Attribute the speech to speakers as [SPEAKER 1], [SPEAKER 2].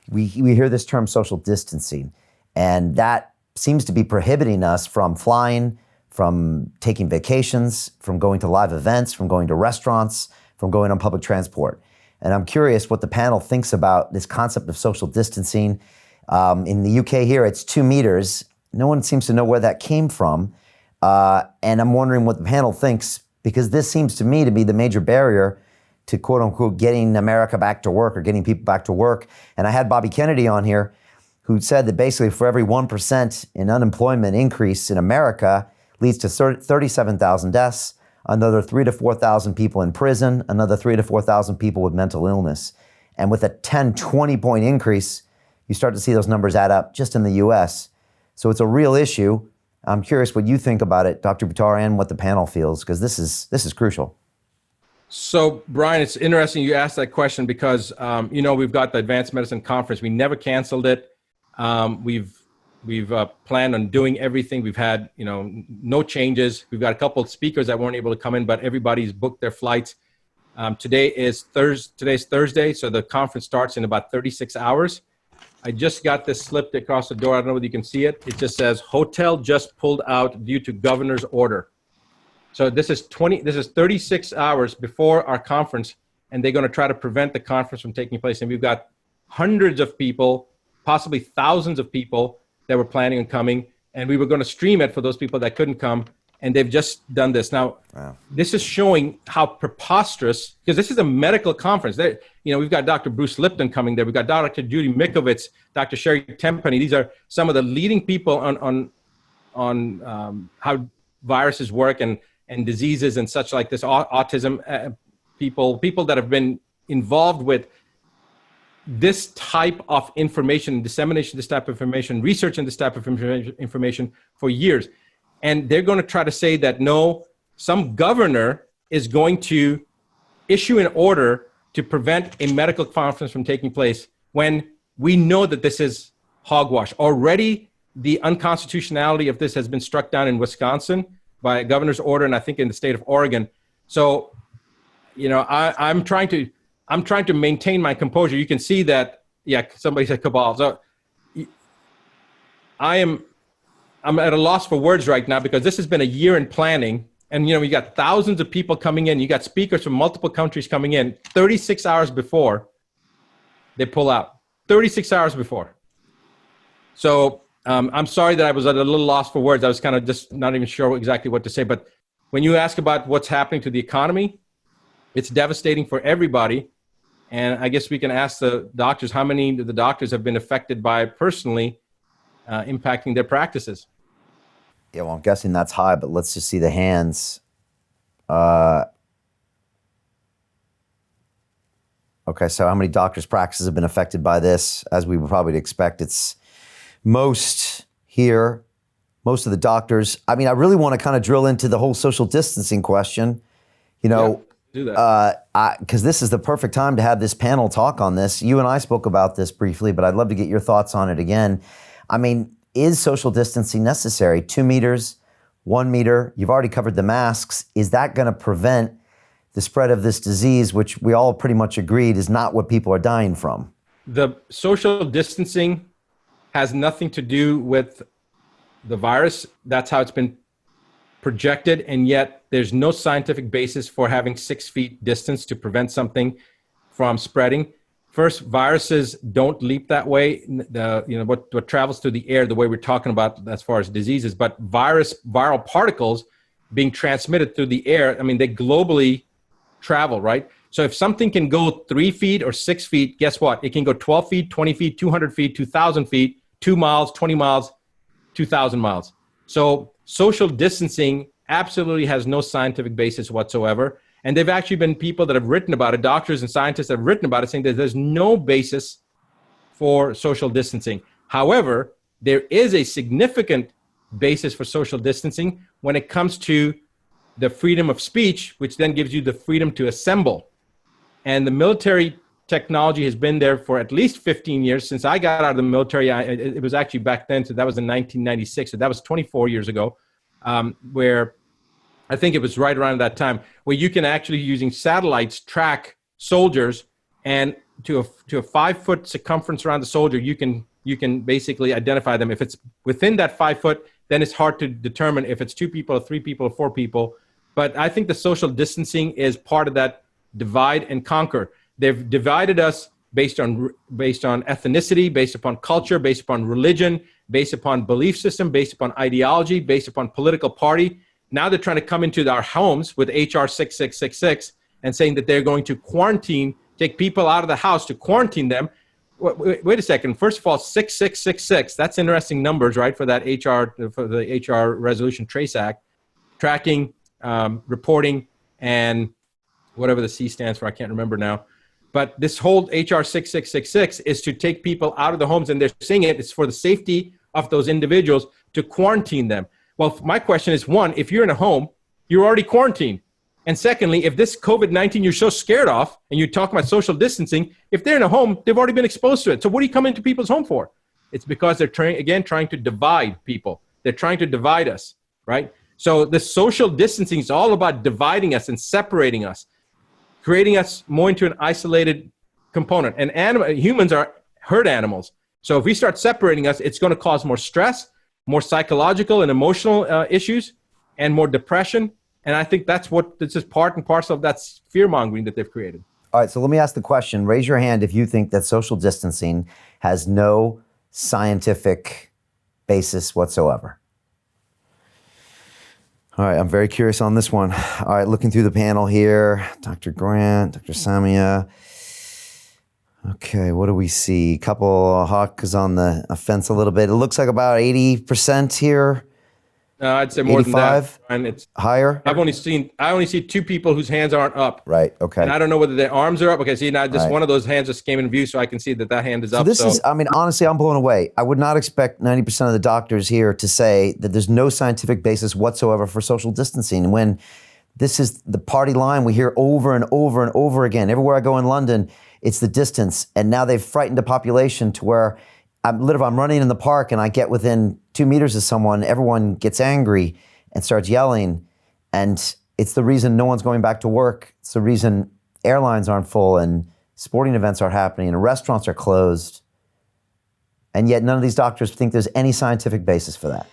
[SPEAKER 1] we hear this term social distancing, and that seems to be prohibiting us from flying, from taking vacations, from going to live events, from going to restaurants, from going on public transport. And I'm curious what the panel thinks about this concept of social distancing. In the UK here, it's 2 meters. No one seems to know where that came from. And I'm wondering what the panel thinks, because this seems to me to be the major barrier to quote unquote getting America back to work or getting people back to work. And I had Bobby Kennedy on here who said that basically for every 1% in unemployment increase in America leads to 37,000 deaths, another 3,000 to 4,000 people in prison, another 3,000 to 4,000 people with mental illness. And with a 10, 20 point increase, you start to see those numbers add up just in the US. So it's a real issue. I'm curious what you think about it, Dr. Buttar, and what the panel feels, because this is crucial.
[SPEAKER 2] So, Brian, it's interesting you asked that question because, we've got the Advanced Medicine Conference. We never canceled it. We've planned on doing everything. We've had, no changes. We've got a couple of speakers that weren't able to come in, but everybody's booked their flights. Today's Thursday, so the conference starts in about 36 hours. I just got this slipped across the door. I don't know whether you can see it. It just says, hotel just pulled out due to governor's order. So this is 36 hours before our conference, and they're going to try to prevent the conference from taking place. And we've got hundreds of people, possibly thousands of people that were planning on coming, and we were going to stream it for those people that couldn't come, and they've just done this. Now, wow. This is showing how preposterous, because this is a medical conference. We've got Dr. Bruce Lipton coming there. We've got Dr. Judy Mikovits, Dr. Sherry Tenpenny. These are some of the leading people on how viruses work and diseases and such like this, autism, people that have been involved with this type of information, dissemination of this type of information, research in this type of information for years. And they're going to try to say that no, some governor is going to issue an order to prevent a medical conference from taking place when we know that this is hogwash. Already, the unconstitutionality of this has been struck down in Wisconsin by a governor's order, and I think in the state of Oregon. So, I'm trying to maintain my composure. You can see that, somebody said cabal. So I'm at a loss for words right now because this has been a year in planning. And, we got thousands of people coming in. You got speakers from multiple countries coming in 36 hours before they pull out. 36 hours before. So I'm sorry that I was at a little loss for words. I was kind of just not even sure exactly what to say. But when you ask about what's happening to the economy, it's devastating for everybody. And I guess we can ask the doctors how many of the doctors have been affected by personally impacting their practices.
[SPEAKER 1] Yeah, well, I'm guessing that's high, but let's just see the hands. Okay, so how many doctors' practices have been affected by this? As we would probably expect, it's most here, most of the doctors. I mean, I really want to kind of drill into the whole social distancing question,
[SPEAKER 2] do that.
[SPEAKER 1] Because this is the perfect time to have this panel talk on this. You and I spoke about this briefly, but I'd love to get your thoughts on it again. I mean, is social distancing necessary? 2 meters, 1 meter, you've already covered the masks. Is that going to prevent the spread of this disease, which we all pretty much agreed is not what people are dying from?
[SPEAKER 2] The social distancing has nothing to do with the virus. That's how it's been projected. And yet there's no scientific basis for having 6 feet distance to prevent something from spreading. First, viruses don't leap that way. What travels through the air, the way we're talking about as far as diseases, but viral particles being transmitted through the air, I mean, they globally travel, right? So if something can go 3 feet or 6 feet, guess what? It can go 12 feet, 20 feet, 200 feet, 2,000 feet, 2 miles, 20 miles, 2,000 miles. So social distancing absolutely has no scientific basis whatsoever. And there've actually been people that have written about it, doctors and scientists that have written about it, saying that there's no basis for social distancing. However, there is a significant basis for social distancing when it comes to the freedom of speech, which then gives you the freedom to assemble. And the military technology has been there for at least 15 years. Since I got out of the military, it was actually back then, so that was in 1996, so that was 24 years ago, where I think it was right around that time, where you can actually, using satellites, track soldiers and to a 5-foot circumference around the soldier, you can basically identify them. If it's within that 5 foot, then it's hard to determine if it's 2 people or 3 people or 4 people. But I think the social distancing is part of that divide and conquer. They've divided us based on ethnicity, based upon culture, based upon religion, based upon belief system, based upon ideology, based upon political party. Now they're trying to come into our homes with HR 6666 and saying that they're going to quarantine, take people out of the house to quarantine them. Wait a second. First of all, 6666, that's interesting numbers, right? For that for the HR Resolution Trace Act, tracking, reporting, and whatever the C stands for, I can't remember now. But this whole HR 6666 is to take people out of the homes, and they're saying it's for the safety of those individuals to quarantine them. Well, my question is, one, if you're in a home, you're already quarantined. And secondly, if this COVID-19 you're so scared of, and you talk about social distancing, if they're in a home, they've already been exposed to it. So what do you come into people's home for? It's because they're trying to divide people. They're trying to divide us, right? So the social distancing is all about dividing us and separating us, creating us more into an isolated component. And humans are herd animals. So if we start separating us, it's going to cause more stress, more psychological and emotional issues, and more depression. And I think this is part and parcel of that fear-mongering that they've created.
[SPEAKER 1] All right, so let me ask the question. Raise your hand if you think that social distancing has no scientific basis whatsoever. All right, I'm very curious on this one. All right, looking through the panel here, Dr. Grant, Dr. Samia. Okay, what do we see? Couple Hawk is on the fence a little bit. It looks like about 80% here.
[SPEAKER 2] I'd say more
[SPEAKER 1] 85?
[SPEAKER 2] than that. And it's
[SPEAKER 1] higher?
[SPEAKER 2] I only see 2 people whose hands aren't up.
[SPEAKER 1] Right, okay.
[SPEAKER 2] And I don't know whether their arms are up. Okay, see, now just
[SPEAKER 1] right.
[SPEAKER 2] One of those hands just came in view, so I can see that hand is up.
[SPEAKER 1] This is, I mean, honestly, I'm blown away. I would not expect 90% of the doctors here to say that there's no scientific basis whatsoever for social distancing. When this is the party line we hear over and over and over again. Everywhere I go in London, it's the distance. And now they've frightened the population to where I'm running in the park and I get within 2 meters of someone, everyone gets angry and starts yelling. And it's the reason no one's going back to work. It's the reason airlines aren't full and sporting events are happening and restaurants are closed. And yet none of these doctors think there's any scientific basis for that.